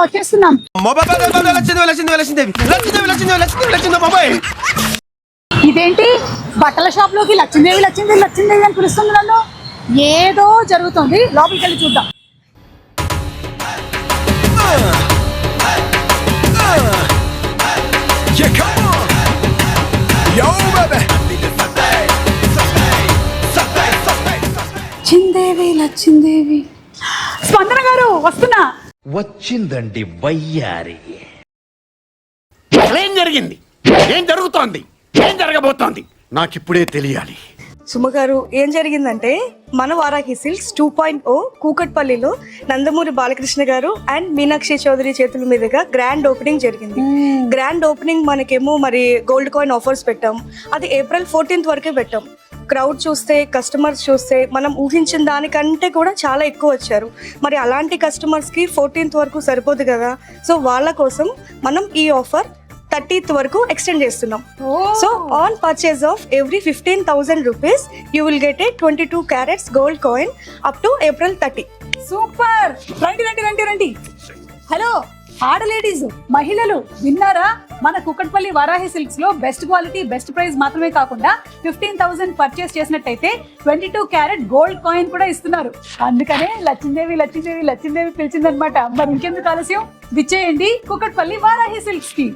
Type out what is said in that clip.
వచ్చేస్తున్నాం. ఇదేంటి బట్టల షాప్ లోకి లక్ష్మీదేవి లక్ష్మీదేవి లక్ష్మీదేవి అని పిలుస్తుంది నన్ను. ఏదో జరుగుతుంది, లోపలికి వెళ్ళి చూద్దాం. లక్ష్మీదేవి లక్ష్మీదేవి, స్పందన గారు వస్తున్నా. వచ్చిందండి వయ్యారి. ఏం జరిగింది, ఏం జరుగుతోంది, ఏం జరగబోతోంది నాకిప్పుడే తెలియాలి. సుమగారు, ఏం జరిగిందంటే మన వారాహి సిల్క్స్ 2.0 కూకట్పల్లిలో నందమూరి బాలకృష్ణ గారు అండ్ మీనాక్షి చౌదరి చేతుల మీదుగా గ్రాండ్ ఓపెనింగ్ జరిగింది. గ్రాండ్ ఓపెనింగ్ మనకేమో మరి గోల్డ్ కాయిన్ ఆఫర్స్ పెట్టాం. అది April 14th వరకే పెట్టాం. క్రౌడ్ చూస్తే, కస్టమర్స్ చూస్తే మనం ఊహించిన దానికంటే కూడా చాలా ఎక్కువ వచ్చారు. మరి అలాంటి కస్టమర్స్కి 14th వరకు సరిపోదు కదా. సో వాళ్ళ కోసం మనం ఈ ఆఫర్ 30th వరకు ఎక్స్టెండ్ చేస్తున్నాం. So on purchase of every 15,000 rupees you will get a 22 carats gold coin up to April 30. Super. రండి రండి రండి రండి. హలో ఆడలేడీస్, మహిళలు విన్నారా? మన కుకట్పల్లి వారాహి సిల్క్స్ లో బెస్ట్ క్వాలిటీ, బెస్ట్ ప్రైస్ మాత్రమే కాకుండా 15,000 పర్చేస్ చేసినట్టయితే 22 క్యారెట్ గోల్డ్ కాయిన్ కూడా ఇస్తున్నారు. అందుకనే లక్ష్మీదేవి లక్ష్మీదేవి లక్ష్మీదేవి పిలిచిందనమాట. మరి ఇంకెందుకు ఆలస్యం, విచ్చేయండి కుకట్పల్లి వారాహి సిల్క్స్ కి.